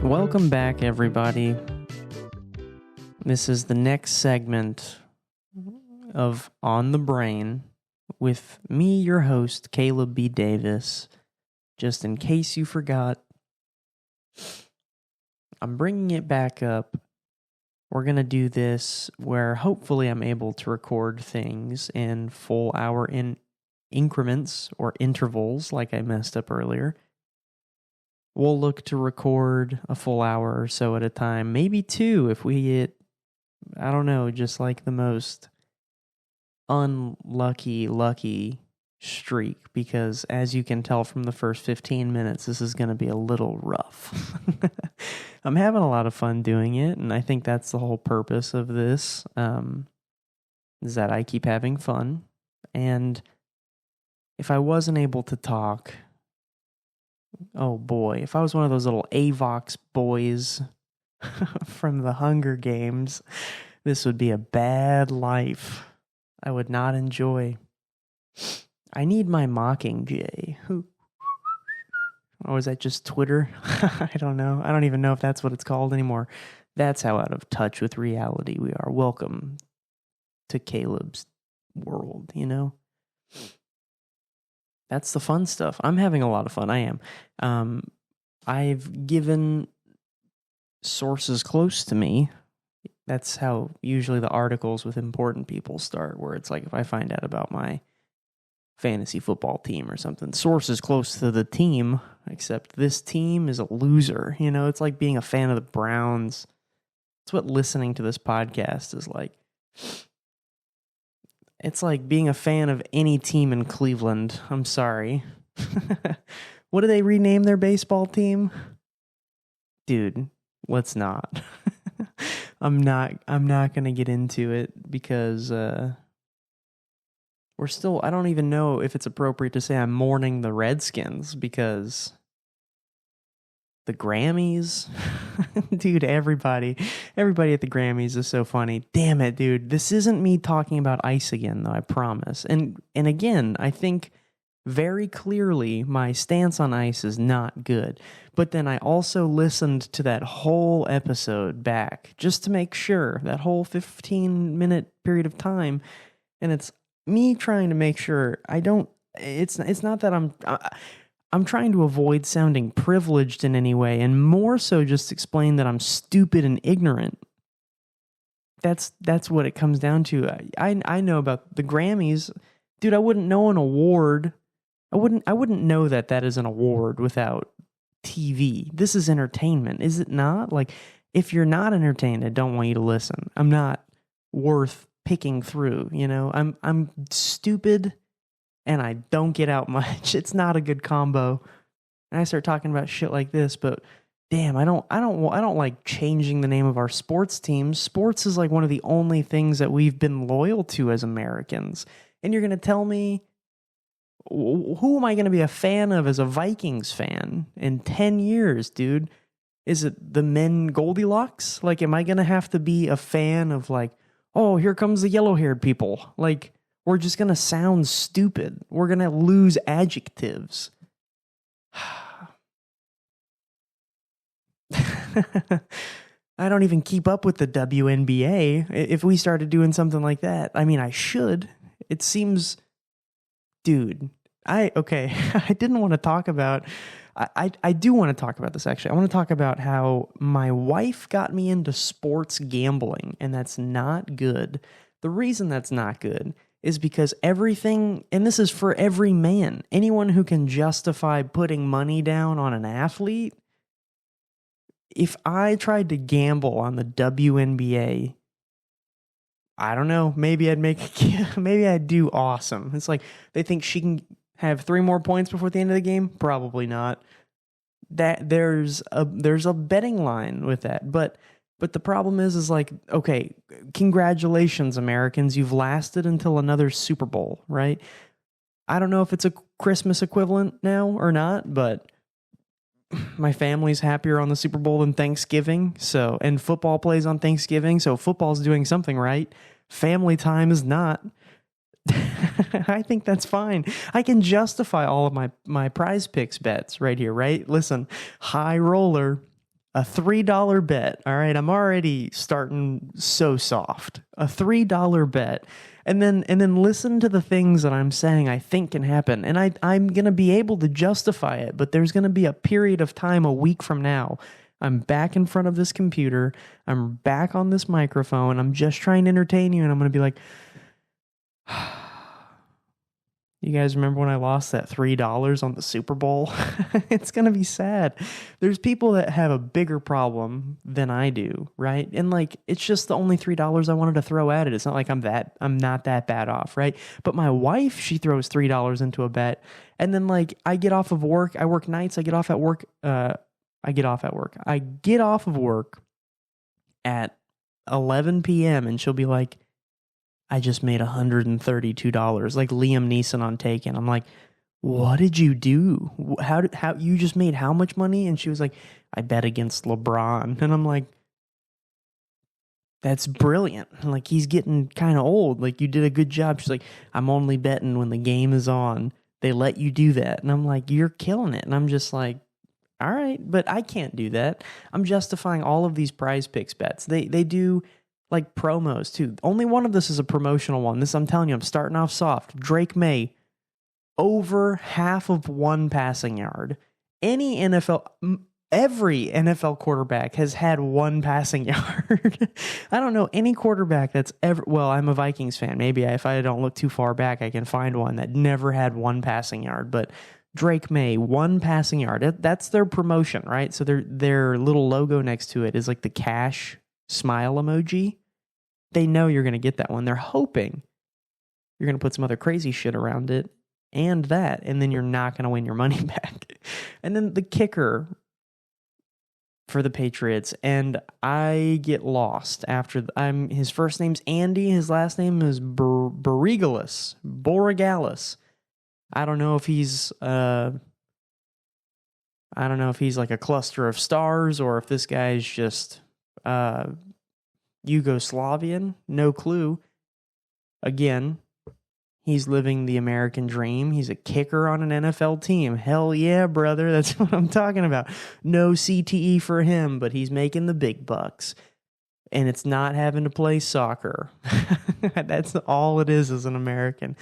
Welcome back, everybody. This is the next segment of On the Brain with me, your host, Caleb B. Davis. Just in case you forgot, I'm bringing it back up. We're going to do this where hopefully I'm able to record things in full hour in increments or intervals like I messed up earlier. We'll look to record a full hour or so at a time, maybe two if we get, I don't know, just like the most lucky streak, because as you can tell from the first 15 minutes, this is going to be a little rough. I'm having a lot of fun doing it, and I think that's the whole purpose of this, is that I keep having fun. And if I wasn't able to talk, oh boy, if I was one of those little Avox boys from the Hunger Games, this would be a bad life. I would not enjoy. I need my Mockingjay. Or is that just Twitter? I don't know. I don't even know if that's what it's called anymore. That's how out of touch with reality we are. Welcome to Caleb's world, you know? That's the fun stuff. I'm having a lot of fun. I am. I've given sources close to me. That's how usually the articles with important people start, where it's like if I find out about my fantasy football team or something, sources close to the team, except this team is a loser. You know, it's like being a fan of the Browns. It's what listening to this podcast is like. It's like being a fan of any team in Cleveland. I'm sorry. What do they rename their baseball team? Dude, let's not. I'm not going to get into it because I don't even know if it's appropriate to say I'm mourning the Redskins because the Grammys, dude, everybody at the Grammys is so funny. Damn it, dude. This isn't me talking about ice again, though, I promise. And again, I think very clearly my stance on ice is not good. But then I also listened to that whole episode back just to make sure, that whole 15-minute period of time. And it's me trying to make sure it's not that I'm trying to avoid sounding privileged in any way, and more so just explain that I'm stupid and ignorant. That's what it comes down to. I know about the Grammys. Dude, I wouldn't know an award. I wouldn't know that is an award without TV. This is entertainment, is it not? Like, if you're not entertained, I don't want you to listen. I'm not worth picking through, you know? I'm stupid and I don't get out much. It's not a good combo. And I start talking about shit like this, but damn, I don't like changing the name of our sports teams. Sports is like one of the only things that we've been loyal to as Americans. And you're going to tell me, who am I going to be a fan of as a Vikings fan in 10 years, dude? Is it the men Goldilocks? Like, am I going to have to be a fan of like, oh, here comes the yellow-haired people? Like, we're just going to sound stupid. We're going to lose adjectives. I don't even keep up with the WNBA. If we started doing something like that, I mean, I should. It seems, dude, I didn't want to talk about, I do want to talk about this actually. I want to talk about how my wife got me into sports gambling, and that's not good. The reason that's not good is because everything, and this is for every man, anyone who can justify putting money down on an athlete, if I tried to gamble on the WNBA, I don't know, maybe I'd do awesome. It's like, they think she can have 3 more points before the end of the game? Probably not. That there's a betting line with that, but the problem is like, okay, congratulations, Americans, you've lasted until another Super Bowl, right? I don't know if it's a Christmas equivalent now or not, but my family's happier on the Super Bowl than Thanksgiving. So, and football plays on Thanksgiving, so football's doing something right. Family time is not. I think that's fine. I can justify all of my PrizePicks bets right here, right? Listen, high roller, A $3 bet. All right. I'm already starting so soft. A $3 bet. And then listen to the things that I'm saying I think can happen. And I'm going to be able to justify it, but there's going to be a period of time a week from now. I'm back in front of this computer. I'm back on this microphone. I'm just trying to entertain you. And I'm going to be like, you guys remember when I lost that $3 on the Super Bowl? It's going to be sad. There's people that have a bigger problem than I do, right? And like, it's just the only $3 I wanted to throw at it. It's not like I'm not that bad off, right? But my wife, she throws $3 into a bet. And then like, I get off of work. I work nights. I get off of work at 11 p.m. and she'll be like, I just made $132, like Liam Neeson on Taken. I'm like, what did you do? How you just made how much money? And she was like, I bet against LeBron. And I'm like, that's brilliant. Like, he's getting kind of old. Like, you did a good job. She's like, I'm only betting when the game is on. They let you do that. And I'm like, you're killing it. And I'm just like, all right, but I can't do that. I'm justifying all of these PrizePicks bets. They do like promos too. Only one of this is a promotional one. This, I'm telling you, I'm starting off soft. Drake May, over half of one passing yard. Every NFL quarterback has had one passing yard. I don't know any quarterback that's ever, well, I'm a Vikings fan. Maybe if I don't look too far back, I can find one that never had one passing yard. But Drake May, one passing yard. That's their promotion, right? So their little logo next to it is like the cash smile emoji. They know you're going to get that one. They're hoping you're going to put some other crazy shit around it and then you're not going to win your money back. And then the kicker for the Patriots, and I get lost after his first name's Andy, his last name is Borigalis. I don't know if he's like a cluster of stars or if this guy's just Yugoslavian. No clue. Again, he's living the American dream. He's a kicker on an NFL team. Hell yeah, brother. That's what I'm talking about. No CTE for him, but he's making the big bucks. And it's not having to play soccer. That's all it is as an American.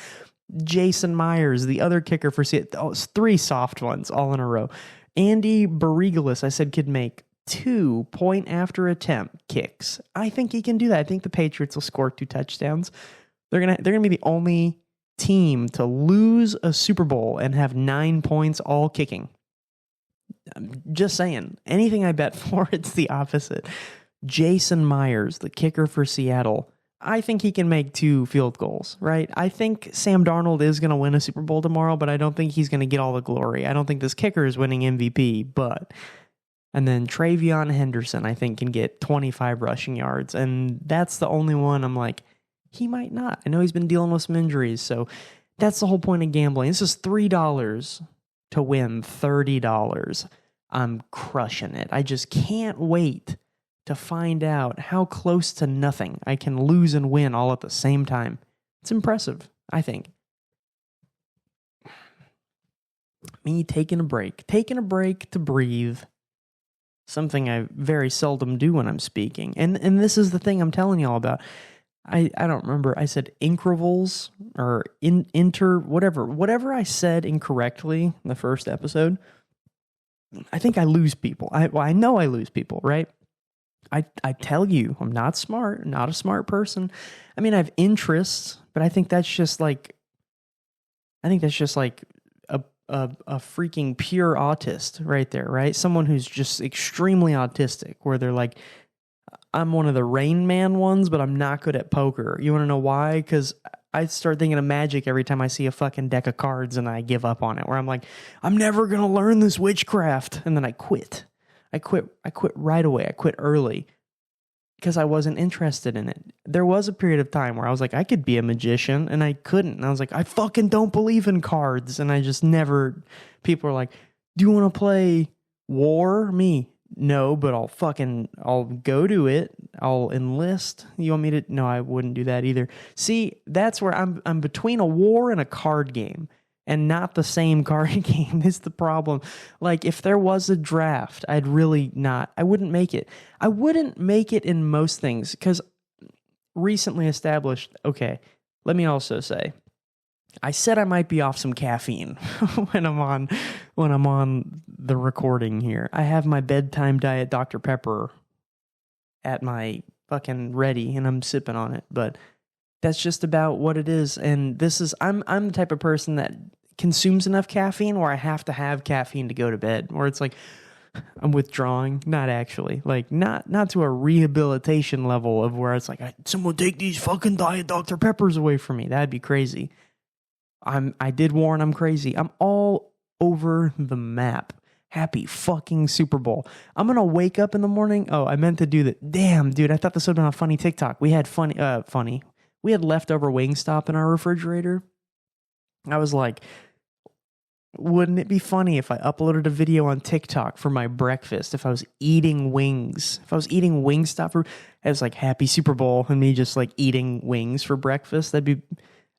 Jason Myers, the other kicker for Seattle. It's three soft ones all in a row. Andy Borigalis, I said, could make 2 point after attempt kicks. I think he can do that. I think the Patriots will score 2 touchdowns. They're gonna be the only team to lose a Super Bowl and have 9 points all kicking. I'm just saying. Anything I bet for, it's the opposite. Jason Myers, the kicker for Seattle. I think he can make 2 field goals, right? I think Sam Darnold is going to win a Super Bowl tomorrow, but I don't think he's going to get all the glory. I don't think this kicker is winning MVP, but... And then Travion Henderson, I think, can get 25 rushing yards, and that's the only one I'm like, he might not. I know he's been dealing with some injuries, so that's the whole point of gambling. This is $3 to win $30. I'm crushing it. I just can't wait to find out how close to nothing I can lose and win all at the same time. It's impressive, I think. Me taking a break to breathe. Something I very seldom do when I'm speaking. And this is the thing I'm telling y'all about. I don't remember. I said increvals or whatever I said incorrectly in the first episode. I think I lose people. I know I lose people, right? I tell you, I'm not smart, not a smart person. I mean, I have interests, but I think that's just like a freaking pure autist right there, right? Someone who's just extremely autistic, where they're like, I'm one of the Rain Man ones, but I'm not good at poker. You want to know why? Because I start thinking of magic every time I see a fucking deck of cards and I give up on it, where I'm like, I'm never going to learn this witchcraft. And then I quit. I quit right away. I quit early because I wasn't interested in it. There was a period of time where I was like, I could be a magician, and I couldn't. And I was like, I fucking don't believe in cards. And I just never, people are like, do you want to play war? Me? No, but I'll go to it. I'll enlist. You want me to? No, I wouldn't do that either. See, that's where I'm between a war and a card game. and not the same card game is the problem. Like, if there was a draft, I wouldn't make it. I wouldn't make it in most things because recently established, okay, let me also say, I said I might be off some caffeine when I'm on the recording here. I have my bedtime diet Dr. Pepper at my fucking ready and I'm sipping on it, but that's just about what it is. And I'm the type of person that consumes enough caffeine where I have to have caffeine to go to bed, where it's like I'm withdrawing, not actually, like not to a rehabilitation level of where it's like, someone take these fucking diet Dr. Peppers away from me. That'd be crazy. I did warn I'm crazy. I'm all over the map. Happy fucking Super Bowl. I'm going to wake up in the morning. Oh, I meant to do that. Damn, dude, I thought this would have been a funny TikTok. We had funny. We had leftover Wingstop in our refrigerator. I was like, wouldn't it be funny if I uploaded a video on TikTok for my breakfast if I was eating wings? If I was eating Wingstop, it was like Happy Super Bowl and me just like eating wings for breakfast.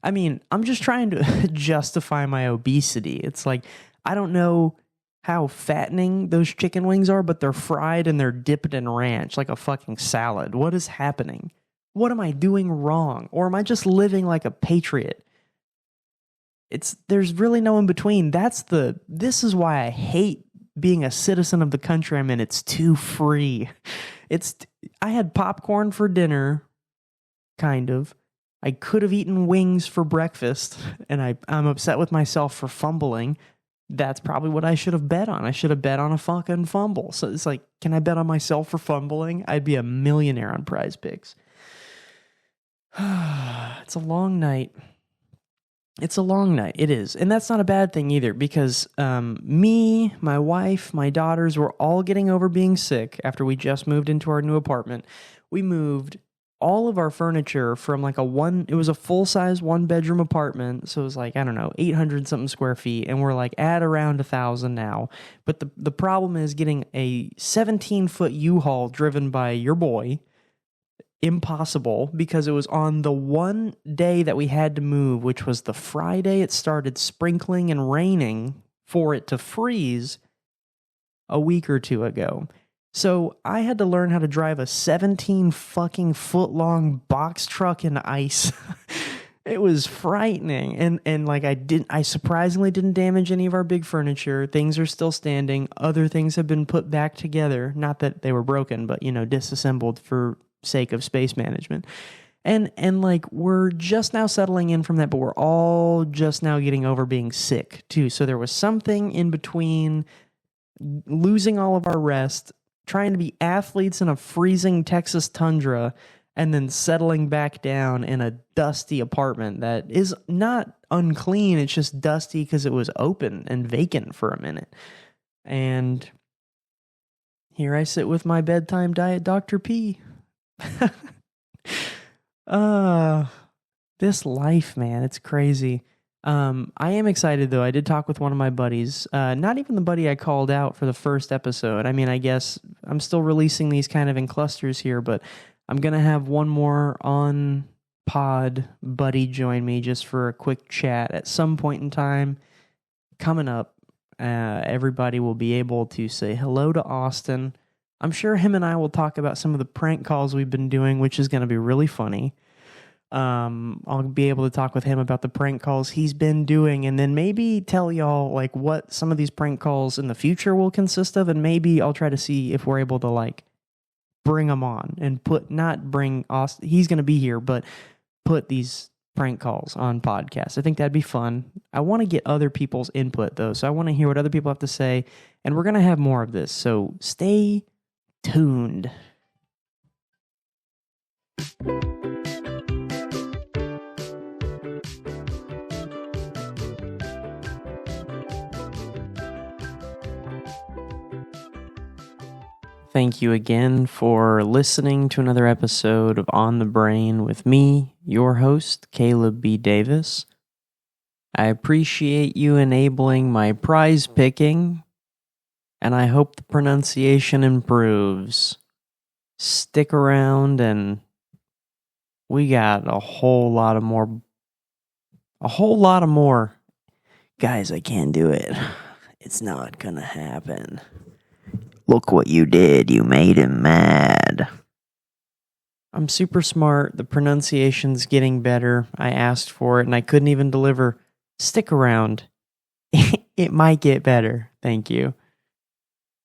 I'm just trying to justify my obesity. It's like, I don't know how fattening those chicken wings are, but they're fried and they're dipped in ranch like a fucking salad. What is happening? What am I doing wrong? Or am I just living like a patriot? There's really no in between. This is why I hate being a citizen of the country I'm in. It's too free. I had popcorn for dinner, kind of. I could have eaten wings for breakfast, and I'm upset with myself for fumbling. That's probably what I should have bet on. I should have bet on a fucking fumble. So it's like, can I bet on myself for fumbling? I'd be a millionaire on PrizePicks. It's a long night. It's a long night. It is. And that's not a bad thing either, because me, my wife, my daughters were all getting over being sick after we just moved into our new apartment. We moved all of our furniture from like it was a full-size one-bedroom apartment, so it was like, I don't know, 800 something square feet, and we're like at around 1,000 now. But the problem is getting a 17-foot U-Haul driven by your boy. Impossible, because it was on the one day that we had to move, which was the Friday it started sprinkling and raining for it to freeze a week or two ago. So I had to learn how to drive a 17 fucking foot long box truck in ice. It was frightening. And like I surprisingly didn't damage any of our big furniture. Things are still standing. Other things have been put back together. Not that they were broken, but disassembled for sake of space management. And like we're just now settling in from that, but we're all just now getting over being sick too. So there was something in between losing all of our rest, trying to be athletes in a freezing Texas tundra, and then settling back down in a dusty apartment that is not unclean. It's just dusty because it was open and vacant for a minute. And here I sit with my bedtime diet Dr. P. This life, man, it's crazy. I am excited though. I did talk with one of my buddies, not even the buddy I called out for the first episode. I mean, I guess I'm still releasing these kind of in clusters here, but I'm going to have one more on pod buddy join me just for a quick chat at some point in time coming up. Everybody will be able to say hello to Austin. I'm sure him and I will talk about some of the prank calls we've been doing, which is going to be really funny. I'll be able to talk with him about the prank calls he's been doing, and then maybe tell y'all like what some of these prank calls in the future will consist of, and maybe I'll try to see if we're able to like bring him on and not bring Austin. He's going to be here, but put these prank calls on podcasts. I think that'd be fun. I want to get other people's input though, so I want to hear what other people have to say, and we're going to have more of this. So stay tuned. Thank you again for listening to another episode of On the Brain with me, your host, Caleb B. Davis. I appreciate you enabling my prize picking, and I hope the pronunciation improves. Stick around, and we got a whole lot of more Guys, I can't do it. It's not gonna happen. Look what you did. You made him mad. I'm super smart. The pronunciation's getting better. I asked for it and I couldn't even deliver. Stick around. It might get better. Thank you.